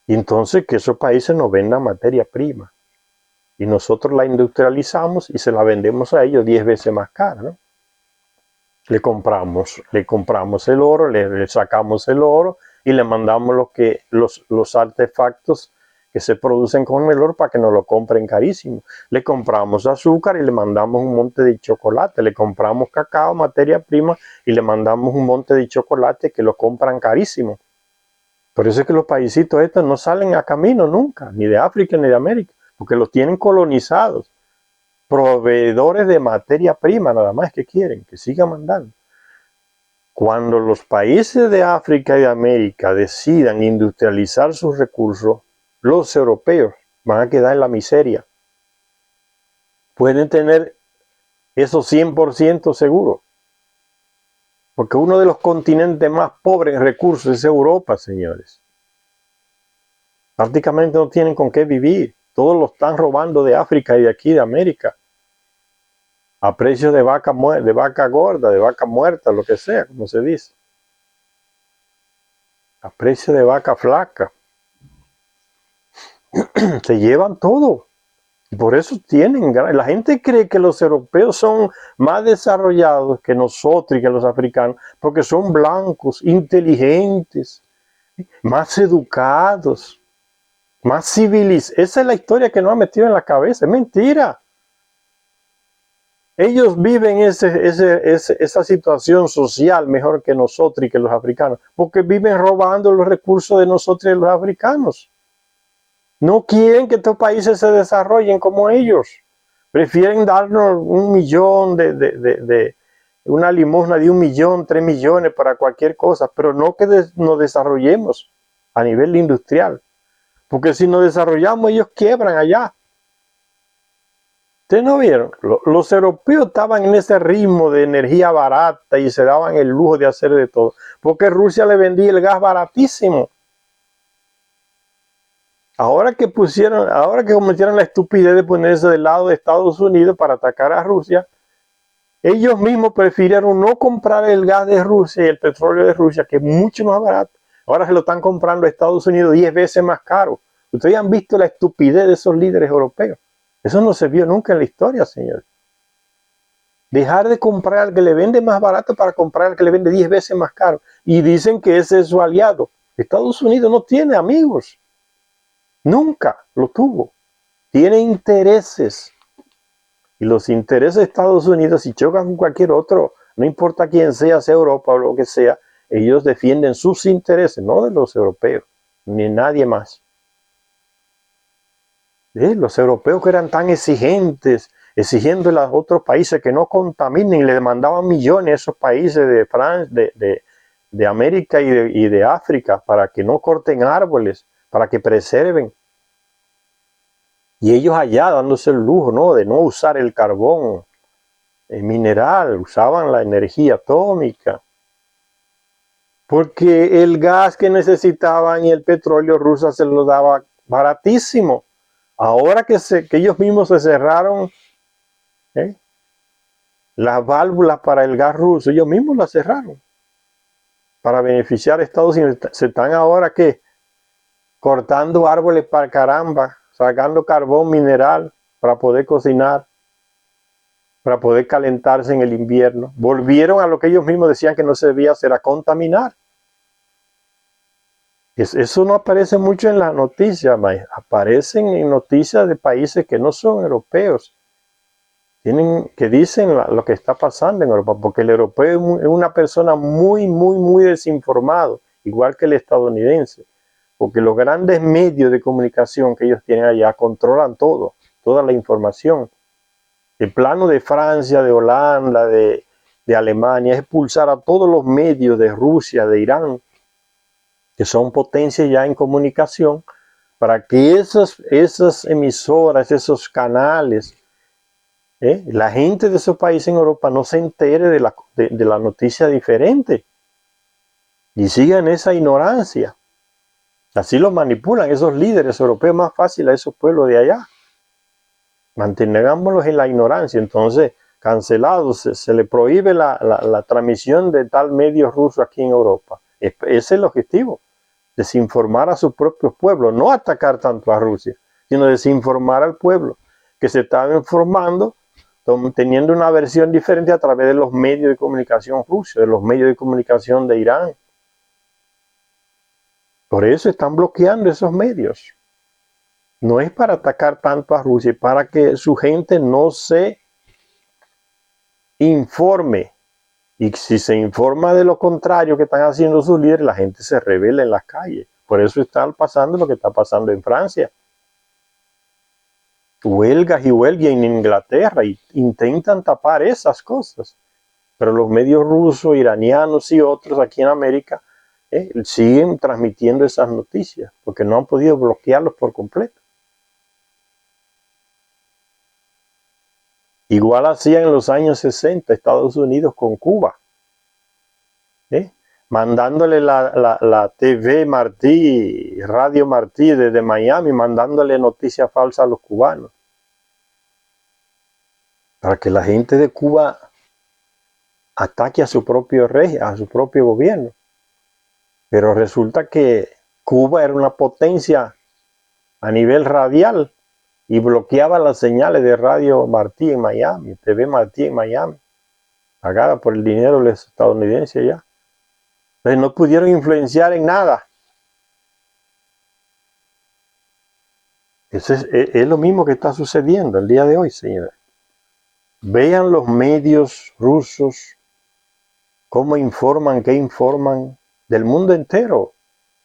Y entonces que esos países nos vendan materia prima. Y nosotros la industrializamos y se la vendemos a ellos 10 veces más cara, ¿no? Le compramos el oro, le sacamos el oro y le mandamos los artefactos que se producen con el oro para que nos lo compren carísimo. Le compramos azúcar y le mandamos un monte de chocolate. Le compramos cacao, materia prima, y le mandamos un monte de chocolate que lo compran carísimo. Por eso es que los paisitos estos no salen a camino nunca, ni de África ni de América, porque los tienen colonizados. Proveedores de materia prima nada más que quieren, que sigan mandando. Cuando los países de África y de América decidan industrializar sus recursos, los europeos van a quedar en la miseria. Pueden tener eso 100% seguro. Porque uno de los continentes más pobres en recursos es Europa, señores. Prácticamente no tienen con qué vivir. Todos lo están robando de África y de aquí de América. A precio de vaca gorda, de vaca muerta, lo que sea, como se dice. A precio de vaca flaca. Se llevan todo. Y por eso la gente cree que los europeos son más desarrollados que nosotros y que los africanos, porque son blancos, inteligentes, más educados, más civilizados. Esa es la historia que nos ha metido en la cabeza. Es mentira. Ellos viven esa situación social mejor que nosotros y que los africanos, porque viven robando los recursos de nosotros y de los africanos. No quieren que estos países se desarrollen como ellos. Prefieren darnos 1 millón una limosna de 1 millón, 3 millones para cualquier cosa, pero no que nos desarrollemos a nivel industrial. Porque si nos desarrollamos, ellos quiebran allá. ¿Ustedes no vieron? Los europeos estaban en ese ritmo de energía barata y se daban el lujo de hacer de todo. Porque Rusia le vendía el gas baratísimo. Ahora que cometieron la estupidez de ponerse del lado de Estados Unidos para atacar a Rusia, ellos mismos prefirieron no comprar el gas de Rusia y el petróleo de Rusia, que es mucho más barato. Ahora se lo están comprando a Estados Unidos 10 veces más caro. Ustedes han visto la estupidez de esos líderes europeos. Eso no se vio nunca en la historia, señores. Dejar de comprar al que le vende más barato para comprar al que le vende 10 veces más caro. Y dicen que ese es su aliado. Estados Unidos no tiene amigos. Nunca lo tuvo. Tiene intereses. Y los intereses de Estados Unidos, si chocan con cualquier otro, no importa quién sea Europa o lo que sea, ellos defienden sus intereses, no de los europeos, ni nadie más. Los europeos que eran tan exigentes, exigiendo a los otros países que no contaminen, le demandaban millones a esos países de Francia, de América y de África para que no corten árboles, para que preserven. Y ellos allá dándose el lujo, ¿no?, de no usar el carbón mineral, usaban la energía atómica. Porque el gas que necesitaban y el petróleo ruso se lo daba baratísimo. Ahora que ellos mismos se cerraron las válvulas para el gas ruso, ellos mismos las cerraron para beneficiar a Estados Unidos. Se están ahora que cortando árboles para caramba, sacando carbón mineral para poder cocinar, para poder calentarse en el invierno. Volvieron a lo que ellos mismos decían que no se debía hacer, a contaminar. Eso no aparece mucho en las noticias, aparecen en noticias de países que no son europeos, que dicen lo que está pasando en Europa, porque el europeo es una persona muy desinformado, igual que el estadounidense, porque los grandes medios de comunicación que ellos tienen allá controlan todo, toda la información. El plano de Francia, de Holanda, de Alemania es expulsar a todos los medios de Rusia, de Irán, que son potencias ya en comunicación, para que esas emisoras, esos canales, la gente de esos países en Europa no se entere de la noticia diferente y sigan esa ignorancia. Así los manipulan esos líderes europeos, más fácil a esos pueblos de allá. Mantengámoslos en la ignorancia. Entonces, cancelados, se le prohíbe la transmisión de tal medio ruso aquí en Europa. Ese es el objetivo. Desinformar a sus propios pueblos, no atacar tanto a Rusia, sino desinformar al pueblo que se estaba informando, teniendo una versión diferente a través de los medios de comunicación rusos, de los medios de comunicación de Irán. Por eso están bloqueando esos medios. No es para atacar tanto a Rusia, es para que su gente no se informe. Y si se informa de lo contrario que están haciendo sus líderes, la gente se rebela en las calles. Por eso está pasando lo que está pasando en Francia. Huelgas y huelgas en Inglaterra y intentan tapar esas cosas. Pero los medios rusos, iranianos y otros aquí en América siguen transmitiendo esas noticias porque no han podido bloquearlos por completo. Igual hacían en los años 60 Estados Unidos con Cuba, mandándole la TV Martí, Radio Martí desde Miami, mandándole noticias falsas a los cubanos, para que la gente de Cuba ataque a su propio régimen, a su propio gobierno. Pero resulta que Cuba era una potencia a nivel radial y bloqueaba las señales de Radio Martí en Miami, TV Martí en Miami, pagada por el dinero de los estadounidenses ya. Entonces no pudieron influenciar en nada. Eso es lo mismo que está sucediendo el día de hoy, señores. Vean los medios rusos, cómo informan, qué informan del mundo entero.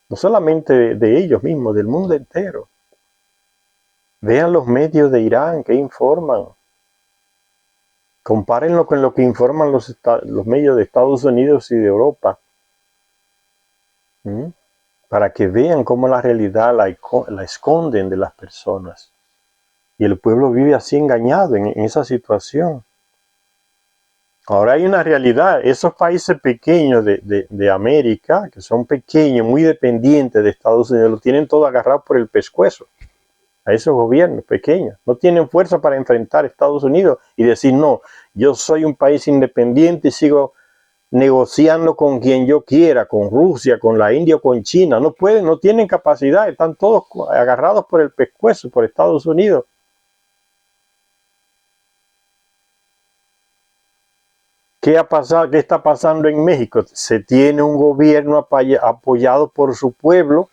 No solamente de ellos mismos, del mundo entero. Vean los medios de Irán, qué informan. Compárenlo con lo que informan los medios de Estados Unidos y de Europa. Para que vean cómo la realidad la esconden de las personas. Y el pueblo vive así engañado en esa situación. Ahora hay una realidad. Esos países pequeños de América, que son pequeños, muy dependientes de Estados Unidos, lo tienen todo agarrado por el pescuezo. A esos gobiernos pequeños. No tienen fuerza para enfrentar a Estados Unidos y decir, no, yo soy un país independiente y sigo negociando con quien yo quiera, con Rusia, con la India o con China. No pueden, no tienen capacidad, están todos agarrados por el pescuezo, por Estados Unidos. ¿Qué ha pasado? ¿Qué está pasando en México? Se tiene un gobierno apoyado por su pueblo,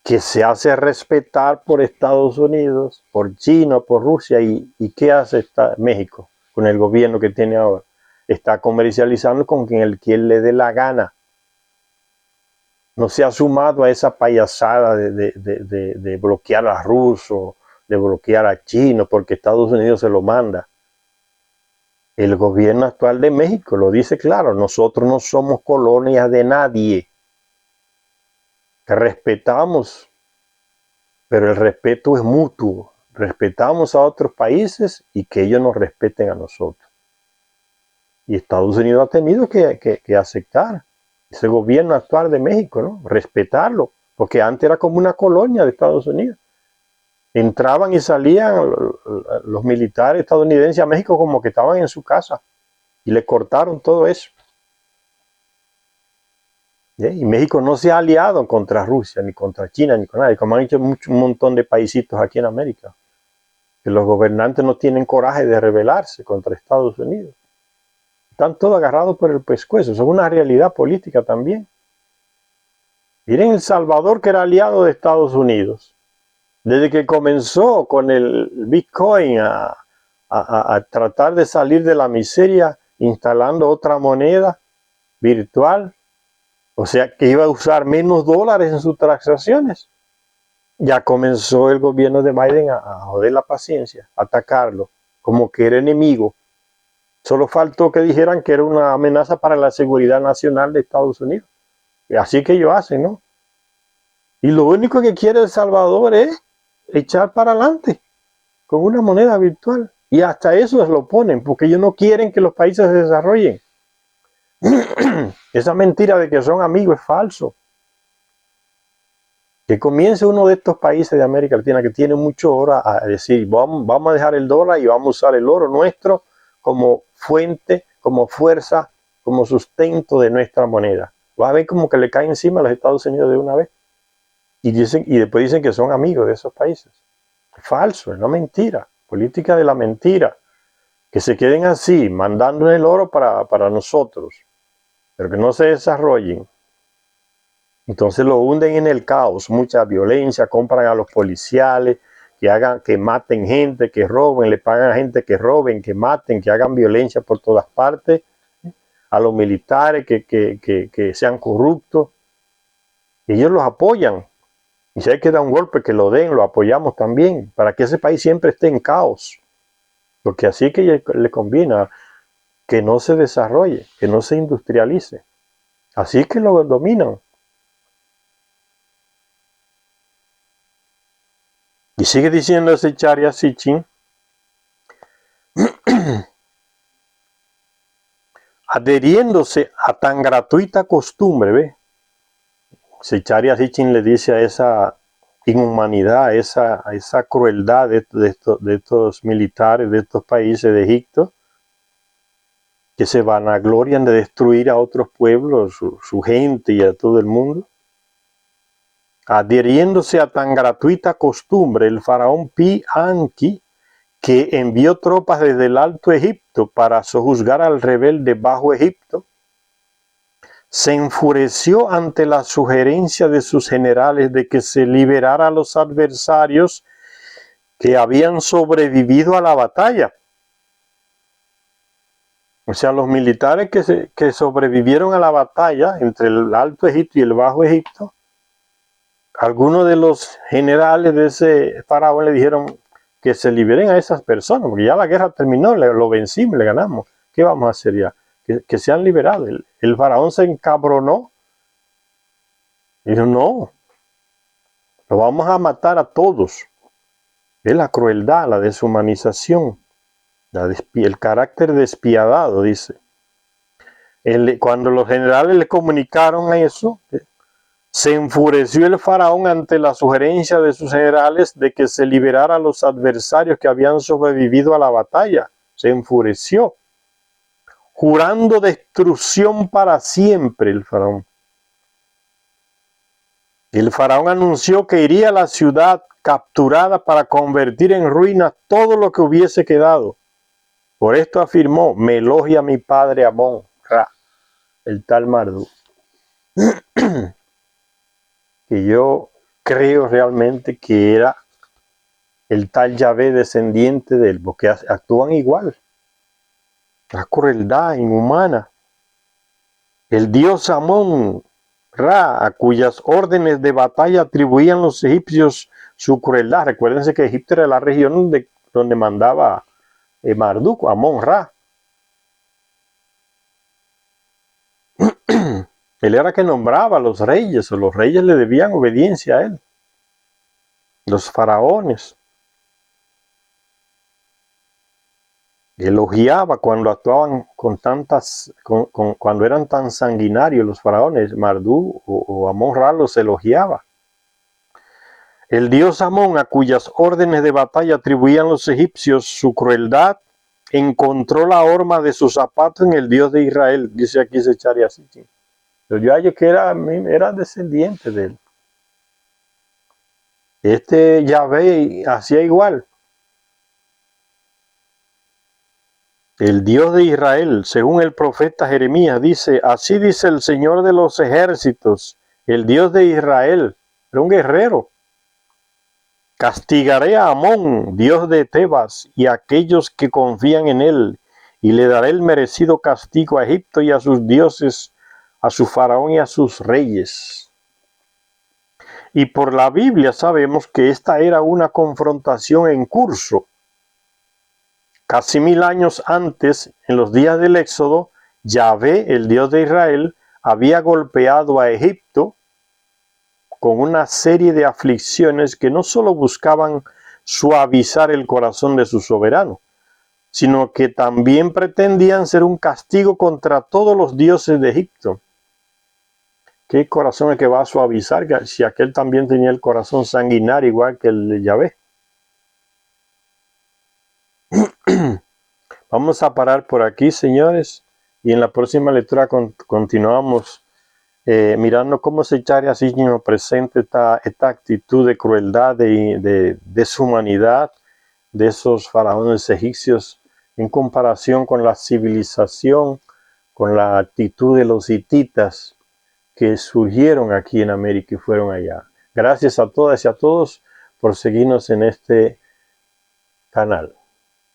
que se hace respetar por Estados Unidos, por China, por Rusia. ¿Y qué hace México con el gobierno que tiene ahora? Está comercializando con quien le dé la gana. No se ha sumado a esa payasada de bloquear a rusos, de bloquear a chinos, porque Estados Unidos se lo manda. El gobierno actual de México lo dice claro, nosotros no somos colonias de nadie. que respetamos, pero el respeto es mutuo. Respetamos a otros países y que ellos nos respeten a nosotros. Y Estados Unidos ha tenido que aceptar ese gobierno actual de México, ¿no? Respetarlo, porque antes era como una colonia de Estados Unidos. Entraban y salían los militares estadounidenses a México como que estaban en su casa y le cortaron todo eso. Y México no se ha aliado contra Rusia, ni contra China, ni con nadie, como han hecho un montón de paisitos aquí en América, que los gobernantes no tienen coraje de rebelarse contra Estados Unidos. Están todos agarrados por el pescuezo, son una realidad política también. Miren El Salvador, que era aliado de Estados Unidos, desde que comenzó con el Bitcoin a tratar de salir de la miseria instalando otra moneda virtual, o sea que iba a usar menos dólares en sus transacciones. Ya comenzó el gobierno de Biden a joder la paciencia, a atacarlo, como que era enemigo. Solo faltó que dijeran que era una amenaza para la seguridad nacional de Estados Unidos. Y así que ellos hacen, ¿no? Y lo único que quiere El Salvador es echar para adelante con una moneda virtual. Y hasta eso se lo ponen, porque ellos no quieren que los países se desarrollen. Esa mentira de que son amigos es falso. Que comience uno de estos países de América Latina que tiene mucho oro a decir, vamos a dejar el dólar y vamos a usar el oro nuestro como fuente, como fuerza, como sustento de nuestra moneda. Va a ver como que le cae encima a los Estados Unidos de una vez. Y después dicen que son amigos de esos países. Es falso, es una mentira. Política de la mentira. Que se queden así, mandando el oro para nosotros, pero que no se desarrollen. Entonces lo hunden en el caos, mucha violencia, compran a los policiales, que maten gente, que roben, le pagan a gente que roben, que maten, que hagan violencia por todas partes, a los militares que sean corruptos. Ellos los apoyan. Y si hay que dar un golpe, que lo den, lo apoyamos también, para que ese país siempre esté en caos. Porque así que le conviene que no se desarrolle, que no se industrialice. Así que lo dominan. Y sigue diciendo ese Charya Sitchin, adheriéndose a tan gratuita costumbre, ¿ve? Ese Charya Sitchin le dice a esa inhumanidad, a esa crueldad de estos militares de estos países de Egipto, que se vanaglorian de destruir a otros pueblos, su gente y a todo el mundo. Adhiriéndose a tan gratuita costumbre, el faraón Pi-Anki, que envió tropas desde el Alto Egipto para sojuzgar al rebelde Bajo Egipto, se enfureció ante la sugerencia de sus generales de que se liberara a los adversarios que habían sobrevivido a la batalla. O sea, los militares que sobrevivieron a la batalla entre el Alto Egipto y el Bajo Egipto, algunos de los generales de ese faraón le dijeron que se liberen a esas personas, porque ya la guerra terminó, lo vencimos, le ganamos. ¿Qué vamos a hacer ya? Que sean liberados. El faraón se encabronó y dijo, no, lo vamos a matar a todos. Es la crueldad, la deshumanización, el carácter despiadado, dice. Cuando los generales le comunicaron eso, se enfureció el faraón ante la sugerencia de sus generales de que se liberara a los adversarios que habían sobrevivido a la batalla. Se enfureció, jurando destrucción para siempre el faraón. El faraón anunció que iría a la ciudad capturada para convertir en ruinas todo lo que hubiese quedado. Por esto afirmó, me elogia mi padre Amón-Ra, el tal Marduk. Que yo creo realmente que era el tal Yahvé descendiente de él, porque actúan igual. La crueldad inhumana. El dios Amón-Ra, a cuyas órdenes de batalla atribuían los egipcios su crueldad. Recuérdense que Egipto era la región donde mandaba Marduk, Amón-Ra. Él era que nombraba a los reyes, o los reyes le debían obediencia a él. Los faraones. Elogiaba cuando actuaban con tantas, cuando eran tan sanguinarios los faraones. Marduk o Amón-Ra los elogiaba. El dios Amón, a cuyas órdenes de batalla atribuían los egipcios su crueldad, encontró la horma de su zapato en el Dios de Israel, dice aquí Sechari así. Pero yo hallo que era descendiente de él. Este Yahvé hacía igual. El Dios de Israel, según el profeta Jeremías, dice, así dice el Señor de los ejércitos, el Dios de Israel, era un guerrero. Castigaré a Amón, dios de Tebas, y a aquellos que confían en él, y le daré el merecido castigo a Egipto y a sus dioses, a su faraón y a sus reyes. Y por la Biblia sabemos que esta era una confrontación en curso. Casi 1000 años antes, en los días del Éxodo, Yahvé, el Dios de Israel, había golpeado a Egipto con una serie de aflicciones que no solo buscaban suavizar el corazón de su soberano, sino que también pretendían ser un castigo contra todos los dioses de Egipto. ¿Qué corazón es que va a suavizar si aquel también tenía el corazón sanguinario igual que el de Yahvé? Vamos a parar por aquí, señores, y en la próxima lectura continuamos mirando cómo Sechari así nos presenta esta actitud de crueldad, de deshumanidad de esos faraones egipcios en comparación con la civilización, con la actitud de los hititas que surgieron aquí en América y fueron allá. Gracias a todas y a todos por seguirnos en este canal.